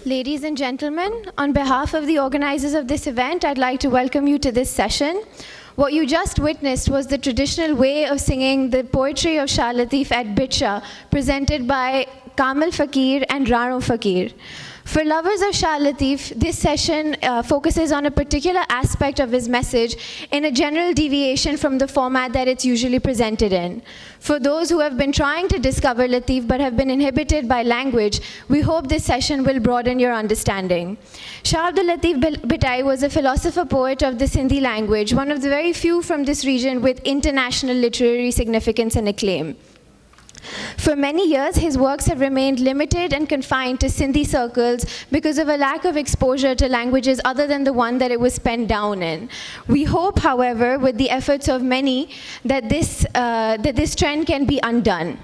Ladies and gentlemen, on behalf of the organizers of this event, I'd like to welcome you to this session. What you just witnessed was the traditional way of singing the poetry of Shah Latif at Bitcha, presented by Kamal Fakir and Rano Fakir. For lovers of Shah Latif, this session focuses on a particular aspect of his message in a general deviation from the format that it's usually presented in. For those who have been trying to discover Latif but have been inhibited by language, we hope this session will broaden your understanding. Shah Abdul Latif Bhitai was a philosopher poet of the Sindhi language, one of the very few from this region with international literary significance and acclaim. For many years, his works have remained limited and confined to Sindhi circles because of a lack of exposure to languages other than the one that it was penned down in. We hope, however, with the efforts of many, that this trend can be undone.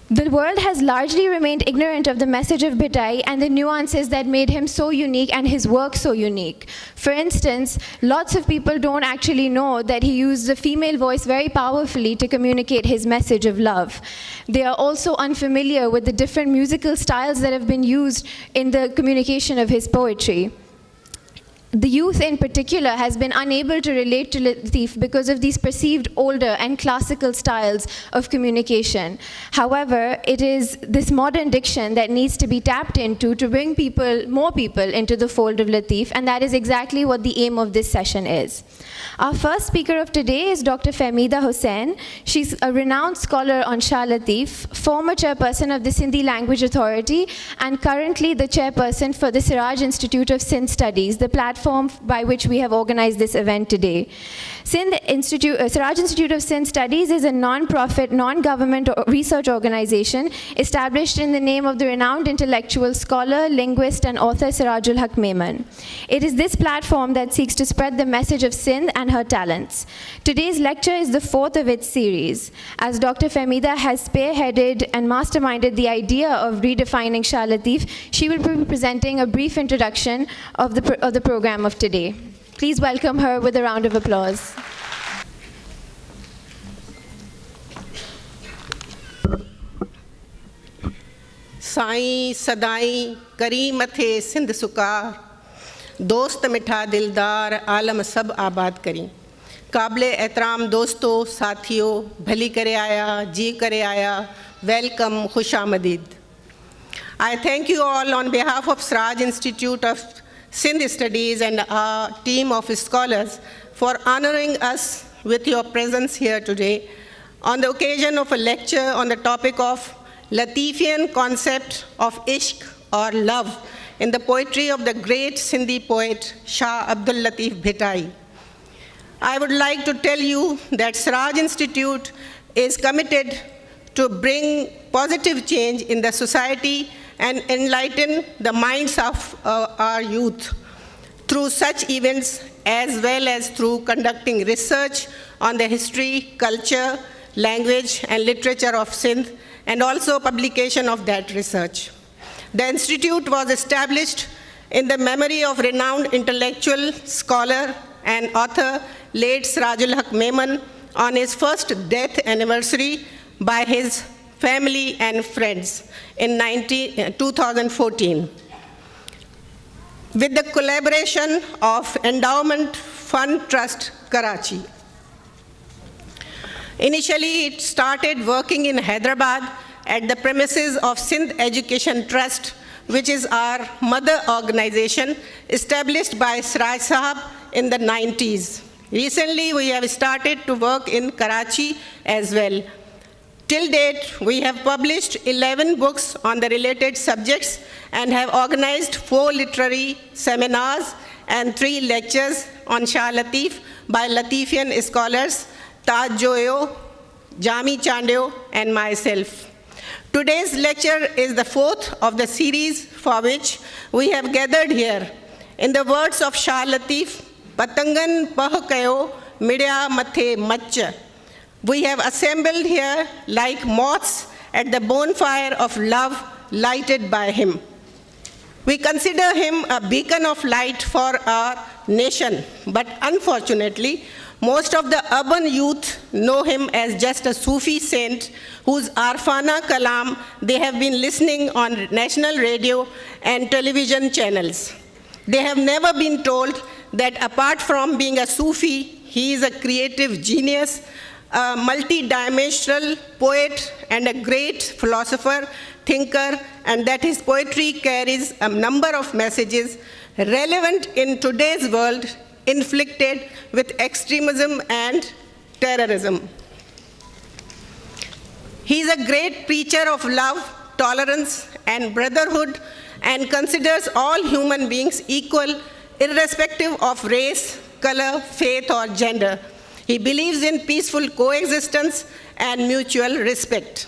The world has largely remained ignorant of the message of Bhitai and the nuances that made him so unique and his work so unique. For instance, lots of people don't actually know that he used the female voice very powerfully to communicate his message of love. They are also unfamiliar with the different musical styles that have been used in the communication of his poetry. The youth in particular has been unable to relate to Latif because of these perceived older and classical styles of communication. However, it is this modern diction that needs to be tapped into to bring more people into the fold of Latif, and that is exactly what the aim of this session is. Our first speaker of today is Dr. Fehmida Hussain. She's a renowned scholar on Shah Latif, former chairperson of the Sindhi Language Authority, and currently the chairperson for the Siraj Institute of Sindh Studies, the platform by which we have organized this event today. Siraj Institute of Sindh Studies is a non-profit, non-government research organization established in the name of the renowned intellectual scholar, linguist, and author Sirajul Haq Memon. It is this platform that seeks to spread the message of Sindh and her talents. Today's lecture is the fourth of its series, as Dr. Fehmida has spearheaded and masterminded the idea of redefining Shah Latif. She will be presenting a brief introduction of the program of today. Please welcome her with a round of applause. Sai सदाई करी मथे सिंध सुकार दोस्त मिठा दिलदार आलम सब आबाद करी काबिले एहतराम दोस्तों साथियों भली करे आया जी करे आया वेलकम खुश आमदीद. I thank you all on behalf of Siraj Institute of Sindh Studies and our team of scholars for honoring us with your presence here today on the occasion of a lecture on the topic of Latifian concept of ishq or love in the poetry of the great Sindhi poet Shah Abdul Latif Bhitai. I would like to tell you that Siraj Institute is committed to bring positive change in the society and enlighten the minds of our youth through such events as well as through conducting research on the history, culture, language, and literature of Sindh, and also publication of that research. The institute was established in the memory of renowned intellectual, scholar, and author, late Sirajul Haq Memon, on his first death anniversary by his family and friends in 2014. With the collaboration of Endowment Fund Trust, Karachi. Initially, it started working in Hyderabad at the premises of Sindh Education Trust, which is our mother organization established by Siraj Sahab in the 90s. Recently, we have started to work in Karachi as well. Till date, we have published 11 books on the related subjects and have organized 4 literary seminars and 3 lectures on Shah Latif by Latifian scholars Taj Joyo, Jami Chandeo, and myself. Today's lecture is the 4th of the series for which we have gathered here. In the words of Shah Latif, Patangan pah kayo midya mathe mach. We have assembled here like moths at the bonfire of love lighted by him. We consider him a beacon of light for our nation, but unfortunately, Most of the urban youth know him as just a Sufi saint whose Arfana Kalam they have been listening on national radio and television channels. They have never been told that apart from being a Sufi, he is a creative genius, a multi-dimensional poet, and a great philosopher, thinker, and that his poetry carries a number of messages relevant in today's world, inflicted with extremism and terrorism. He is a great preacher of love, tolerance, and brotherhood, and considers all human beings equal, irrespective of race, color, faith, or gender. He believes in peaceful coexistence and mutual respect.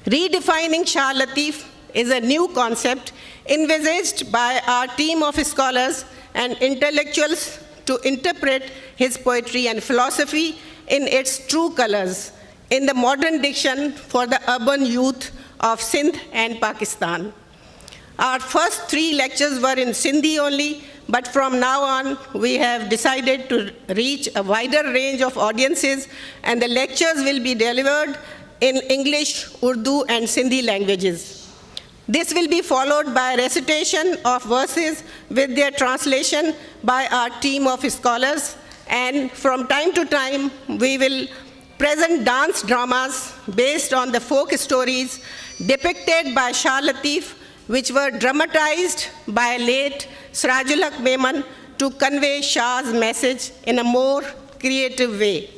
Redefining Shah Latif is a new concept envisaged by our team of scholars and intellectuals to interpret his poetry and philosophy in its true colors in the modern diction for the urban youth of Sindh and Pakistan. Our first 3 lectures were in Sindhi only, but from now on, we have decided to reach a wider range of audiences, and the lectures will be delivered in English, Urdu, and Sindhi languages. This will be followed by recitation of verses with their translation by our team of scholars, and from time to time, we will present dance dramas based on the folk stories depicted by Shah Latif, which were dramatized by late Sirajul Haq Memon to convey Shah's message in a more creative way.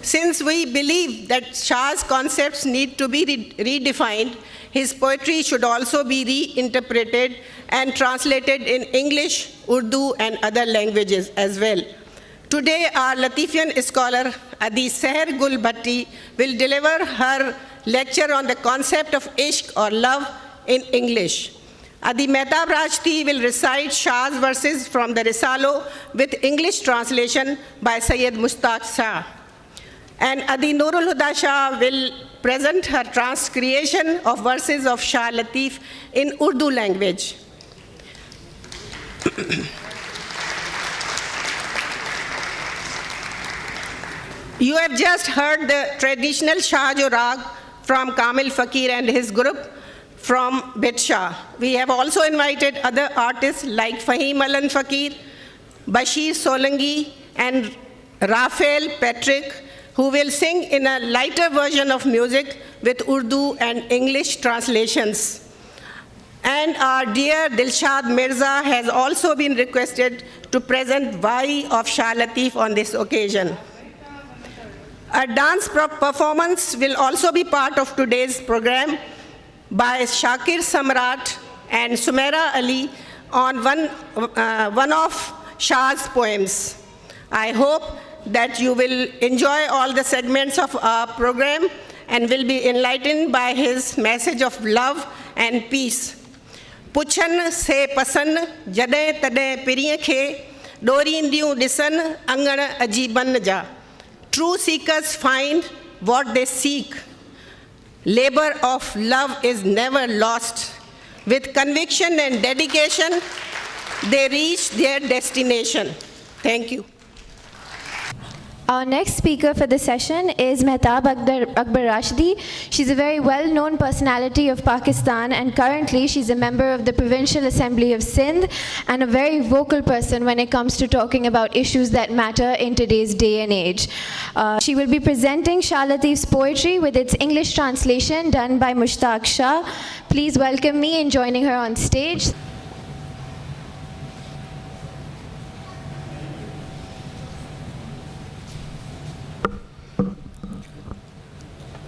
Since we believe that Shah's concepts need to be redefined, his poetry should also be reinterpreted and translated in English, Urdu, and other languages as well. Today, our Latifian scholar, Adi Seher Gul Bhatti, will deliver her lecture on the concept of ishq or love in English. Adi Mehtab Rajti will recite Shah's verses from the Risalo with English translation by Sayyid Mushtaq Shah. And Adi Nurul Huda Shah will present her transcreation of verses of Shah Latif in Urdu language. You have just heard the traditional Shahjo Rag from Kamil Fakir and his group from Bit Shah. We have also invited other artists like Fahim Alan Fakir, Bashir Solangi, and Raphael Patrick, who will sing in a lighter version of music with Urdu and English translations. And our dear Dilshad Mirza has also been requested to present Vai of Shah Latif on this occasion. A dance performance will also be part of today's program by Shakir Samrat and Sumaira Ali on one of Shah's poems. I hope that you will enjoy all the segments of our program and will be enlightened by his message of love and peace. Puchan se pasan jade tade piriye khe dorindiyu disan angana ajiban ja. True seekers find what they seek. Labor of love is never lost. With conviction and dedication, they reach their destination. Thank you. Our next speaker for the session is Mehtab Akbar Rashidi. She's a very well-known personality of Pakistan, and currently she's a member of the Provincial Assembly of Sindh and a very vocal person when it comes to talking about issues that matter in today's day and age. She will be presenting Shah Latif's poetry with its English translation done by Mushtaq Shah. Please welcome me in joining her on stage.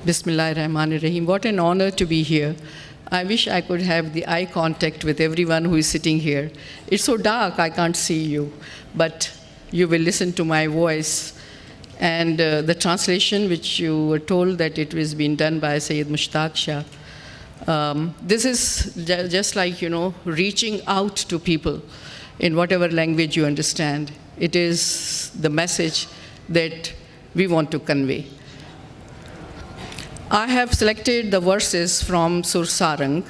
Bismillahirrahmanirrahim. What an honor to be here. I wish I could have the eye contact with everyone who is sitting here. It's so dark, I can't see you, but you will listen to my voice. And the translation, which you were told that it was being done by Sayyid Mushtaq Shah, this is just like, reaching out to people in whatever language you understand. It is the message that we want to convey. I have selected the verses from Sur Sarang.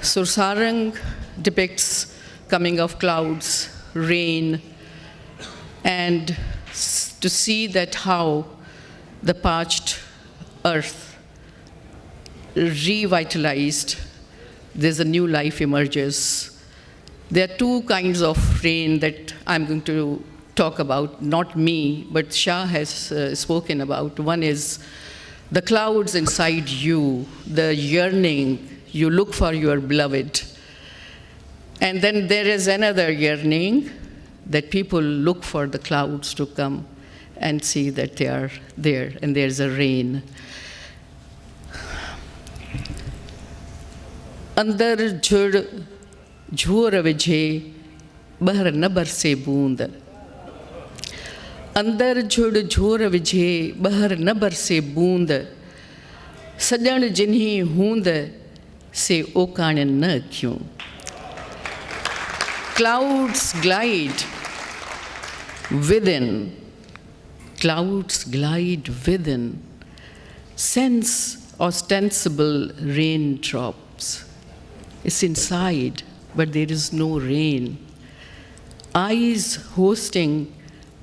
Sur Sarang depicts coming of clouds, rain, and to see that how the parched earth revitalized, there's a new life emerges. There are two kinds of rain that I'm going to talk about, not me, but Shah has spoken about. One is the clouds inside you, the yearning, you look for your beloved. And then there is another yearning that people look for the clouds to come and see that they are there, and there's a rain. अंदर झुड़ झूर विझे ॿाहिरि न बरसे बूंद अंदर झुड़ झूर विझे ॿाहिरि न बरसे बूंद सॼण जिन्ही हूंद से ओकाण न क्यों Clouds glide within, clouds glide within, sense ostensible raindrops. It's inside, but there is no rain. Eyes hosting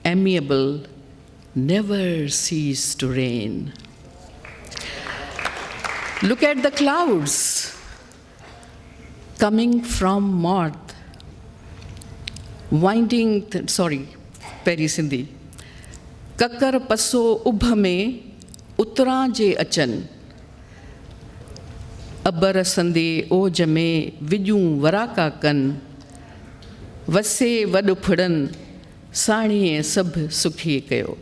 amiable never cease to rain. Look at the clouds coming from north. Peri Sindhi. Kakar paso ubha me uttara je achan. Abbar sande oj me vijun varaka kan. Vase vadu phadan saniye sab sukhi kayo.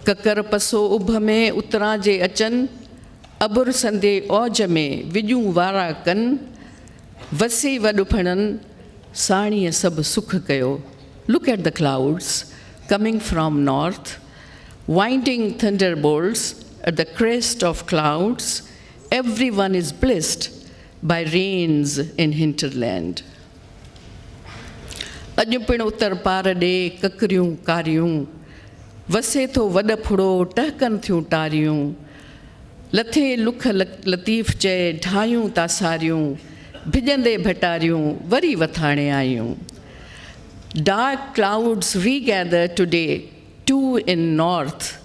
Kakar paso ubha me uttara je achan. Abbar sande oj me vijun varaka kan. Vase vadu phadan Saniya sab sukh kayo. Look at the clouds coming from north, winding thunderbolts at the crest of clouds. Everyone is blessed by rains in hinterland. Ajupin uttar parade kakryun karyun. Vase to vadaphudo tahkan thyu taryun. Lathe lukh latif che dhayun tasaryun. Bhijande bhataryun, vari vathane ayun. Dark clouds regather today, too in north.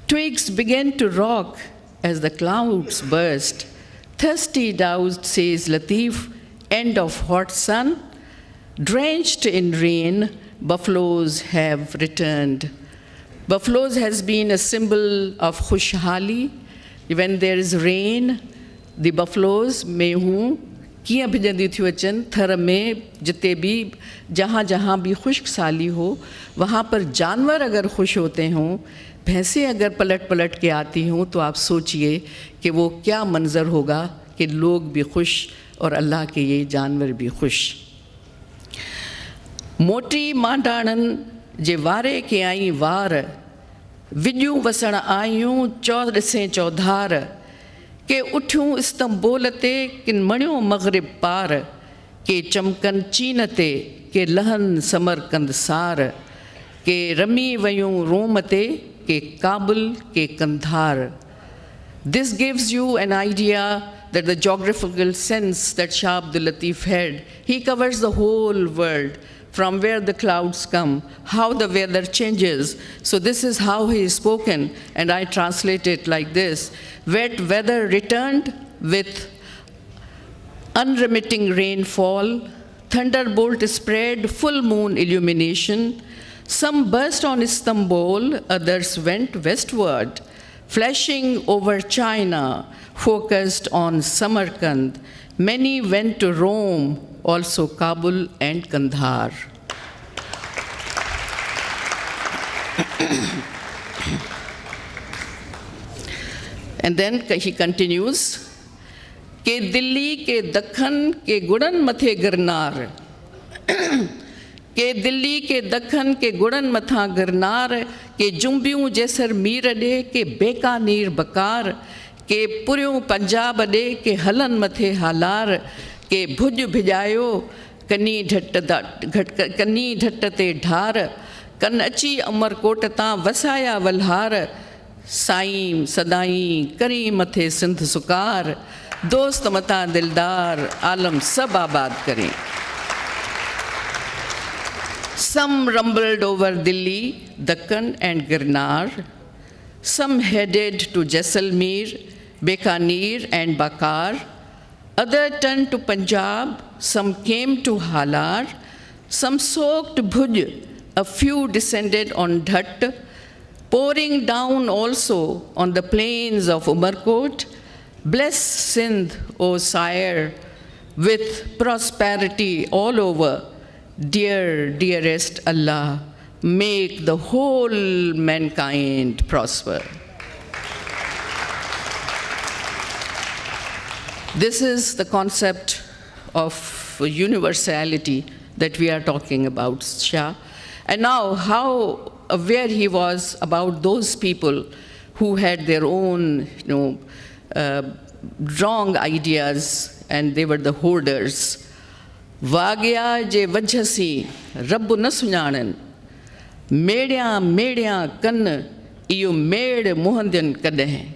Twigs begin to rock as the clouds burst. Thirsty doused, says Latif, end of hot sun. Drenched in rain, buffaloes have returned. Buffaloes has been a symbol of khushhali. When there is rain, the buffaloes may कियां भिजंदी थियूं अचनि थर में जिते भी जहाँ जहाँ भी खुश्क साली हो वहाँ पर जानवर अगर खुश होते हों भैंसें अगर पलट पलट के आती हों तो आप सोचिए कि वो क्या मंज़र होगा कि लोग भी खुश और अल्लाह के ये जानवर भी खुश मोटी मांडाणनि जे वारे के आई वार विॼूं वसण आयूं चौॾसें चौधार के उठूं इस्तंबोल ते किन मणियो मग़रिब पार के चमकन चीन ते के लहन समरकंद सार के रमी वयूं रोम ते के काबुल के Kandahar. This gives you an idea that the geographical sense that Shah Abdul Latif had. He covers the whole world, from where the clouds come, how the weather changes. So this is how he is spoken, and I translate it like this. Wet weather returned with unremitting rainfall, thunderbolt spread, full moon illumination. Some burst on Istanbul, others went westward, flashing over China, focused on Samarkand. Many went to Rome, also Kabul and Kandahar. And then he continues, के दिल्ली के दखन के गुड़न मथे गिरनार के दिल्ली के दखन के गुड़न मथा गिरनार के जुम्बियूं जैसर मीर ॾे के बेकानीर बकार के पुरियूं पंजाब ॾे के हलन मथे हालार के भुज भिजायो कनी ढट ते ढार कन अची अमरकोट तां वसाया वल्हार साईं सदाईं करी मथे सिंध सुकार दोस्त मता दिलदार आलम सब आबाद करें. Some rumbled over Delhi, Deccan and Girnar. Some headed to Jaisalmer, Bikaner and Bakar. Others turned to Punjab. Some came to Halar. Some soaked Bhuj. A few descended on Dhat, pouring down also on the plains of Umarkot. Bless Sindh, O sire, with prosperity all over. Dear, dearest Allah, make the whole mankind prosper. This is the concept of universality that we are talking about, Shah. And now, how aware he was about those people who had their own, wrong ideas, and they were the hoarders. Vagya je vajhasi, Rabbu na sunyanan. Medya medya kan, iyo med muhandyan kadeh.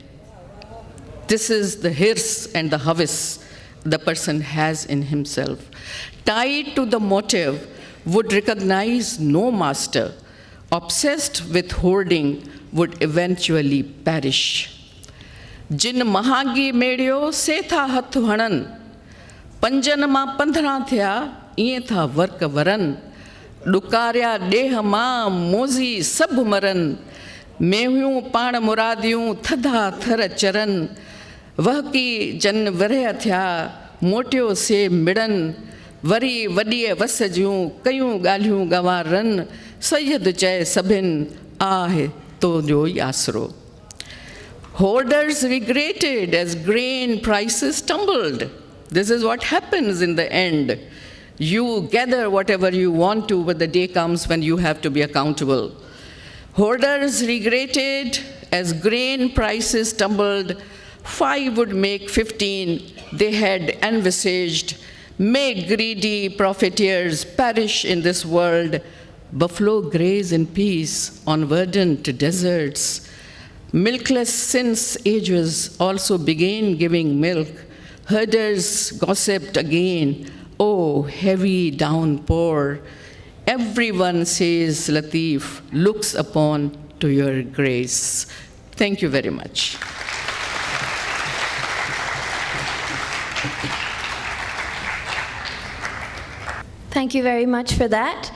This is the hirs and the havis the person has in himself. Tied to the motive, would recognize no master, obsessed with hoarding, would eventually perish. Jin mahagi medyo se tha hath hanan, panjan ma pandhra thya, iye tha vark varan, dukarya deh ma mozi sab maran, mehyu pan muradyu thadha thar charan, vah ki jan varya thya, motyo se midan, वरी वॾीअ वस जूं कयूं ॻाल्हियूं गवारनि सैयद चए सभिनि आहे तुंहिंजो ई आसरो. Hoarders regretted as grain prices tumbled. This is what happens in the end. You gather whatever you want to, but the day comes when you have to be accountable. Hoarders regretted as grain prices tumbled. 5 would make 15. They had envisaged. May greedy profiteers perish in this world. Buffalo graze in peace on verdant deserts. Milkless since ages also began giving milk. Herders gossiped again. Oh, heavy downpour. Everyone, says Latif, looks upon to your grace. Thank you very much. Thank you very much for that.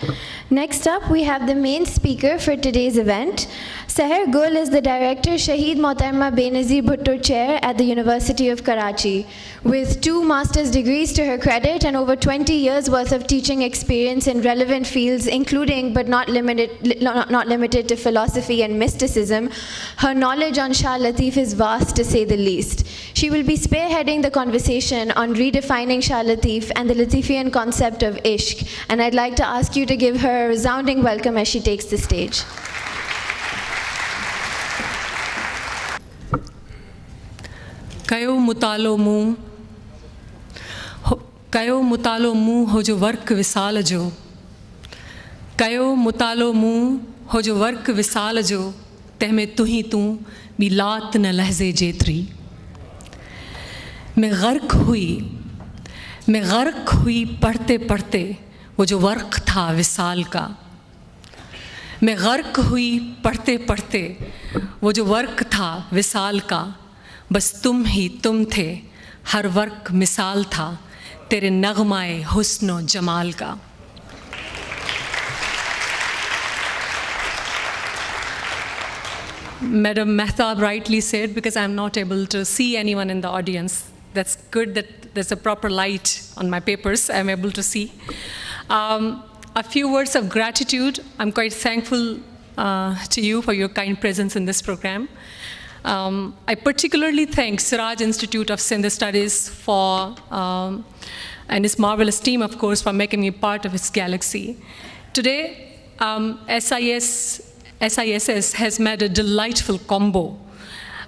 Next up, we have the main speaker for today's event. Seher Gul is the director, Shaheed Mohtarma Benazir Bhutto Chair at the University of Karachi. With 2 master's degrees to her credit and over 20 years worth of teaching experience in relevant fields, including but not limited to philosophy and mysticism, her knowledge on Shah Latif is vast to say the least. She will be spearheading the conversation on redefining Shah Latif and the Latifian concept of ishq, and I'd like to ask you to give her a resounding welcome as she takes the stage. कयो मुतालो मुँह हो जो work विसाल जो, कयो मुतालो मुँह हो जो work विसाल जो, तहमें तुही तूं बी लात न लहज़े जेतरी. मैं गर्क हुई पढ़ते पढ़ते वो जो वर्क था विसाल का. मैं गर्क हुई पढ़ते पढ़ते वो जो वर्क था विसाल का. बस तुम ही तुम थे, हर वर्क मिसाल था तेरे नगमाए हुस्नो जमाल का. Madam Mehtab rightly said, because I'm not able to see anyone in the audience. That's good that there's a proper light on my papers. I'm able to see. A few words of gratitude. I'm quite thankful to you for your kind presence in this program. I particularly thank Siraj Institute of Sindh Studies for, and his marvelous team, of course, for making me part of its galaxy. Today, SISS has made a delightful combo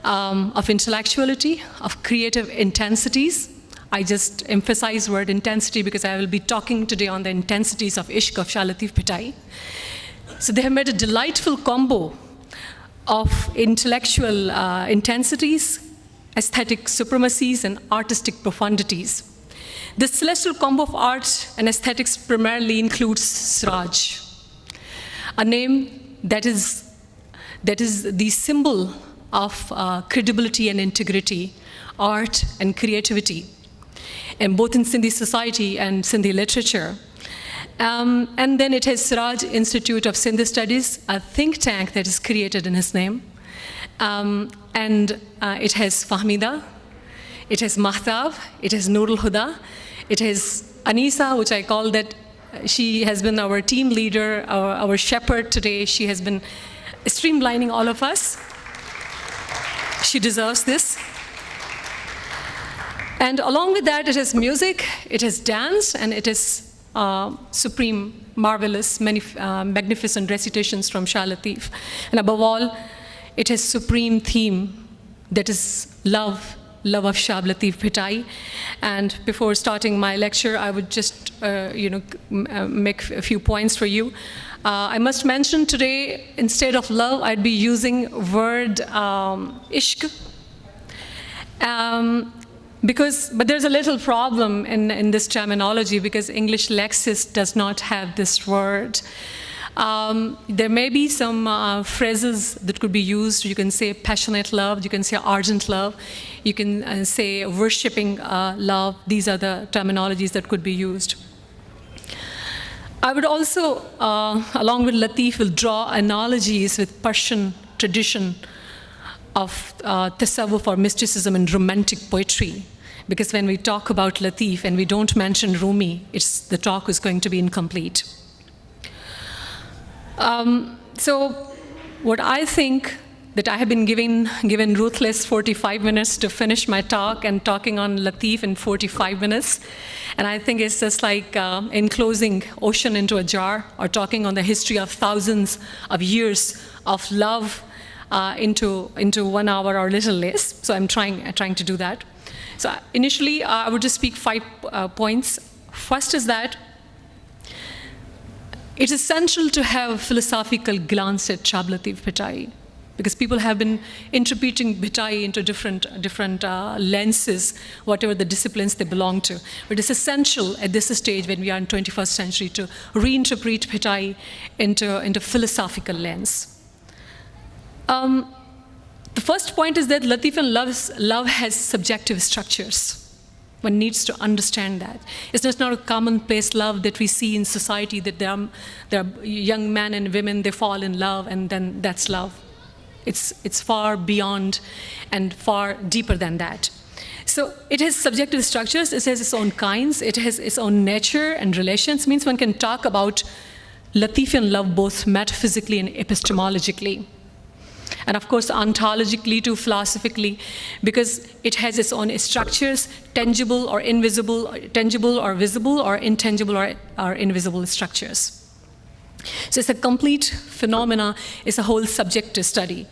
of intellectuality, of creative intensities. I just emphasize the word intensity because I will be talking today on the intensities of Ishq of Shah Latif Bhittai. So they have made a delightful combo of intellectual intensities, aesthetic supremacies, and artistic profundities. This celestial combo of art and aesthetics primarily includes Siraj. a name that is the symbol of credibility and integrity, art and creativity, and both in Sindhi society and Sindhi literature. And then it has Siraj Institute of Sindhi Studies, a think tank that is created in his name. And it has Fahmida, it has Mahtab, it has Nurul Huda, it has Anisa, which I call that she has been our team leader, our shepherd today. She has been streamlining all of us. She deserves this. And along with that, it has music, it has dance, and it is supreme, marvelous, magnificent recitations from Shah Lateef. And above all, it has supreme theme, that is love of Shah Lateef Bhittai. And before starting my lecture, I would just make a few points for you. I must mention today, instead of love, I'd be using word ishq. But there's a little problem in this terminology because English lexis does not have this word. There may be some phrases that could be used. You can say passionate love, you can say ardent love, you can say worshipping love. These are the terminologies that could be used. I would also, along with Lateef, will draw analogies with Persian tradition of tasawwuf or mysticism and romantic poetry. Because when we talk about Lateef and we don't mention Rumi, the talk is going to be incomplete. So what I think that I have been given ruthless 45 minutes to finish my talk, and talking on Lateef in 45 minutes. And I think it's just like enclosing ocean into a jar, or talking on the history of thousands of years of love into 1 hour or little less. So I'm trying to do that. So initially, I would just speak 5 points. First is that it's essential to have a philosophical glance at Shah Lateef Bhittai, because people have been interpreting Bhittai into different lenses, whatever the disciplines they belong to. But it's essential at this stage, when we are in 21st century, to reinterpret Bhittai into philosophical lens. The first point is that Lateefian love has subjective structures. One needs to understand that. It's just not a commonplace love that we see in society, that there are young men and women, they fall in love and then that's love. It's far beyond and far deeper than that. So it has subjective structures, it has its own kinds, it has its own nature and relations. Means one can talk about Lateefian love both metaphysically and epistemologically. And of course, ontologically too, philosophically, because it has its own structures, tangible or invisible, tangible or visible, or intangible or invisible structures. So it's a complete phenomena, it's a whole subject to study.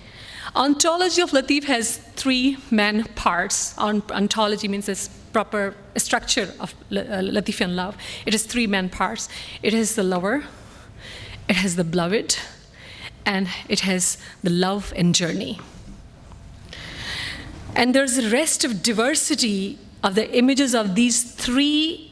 Ontology of Lateef has 3 main parts. Ontology means this proper structure of Lateefian love. It has 3 main parts. It has the lover, it has the beloved, and it has the love and journey. And there's a rest of diversity of the images of these 3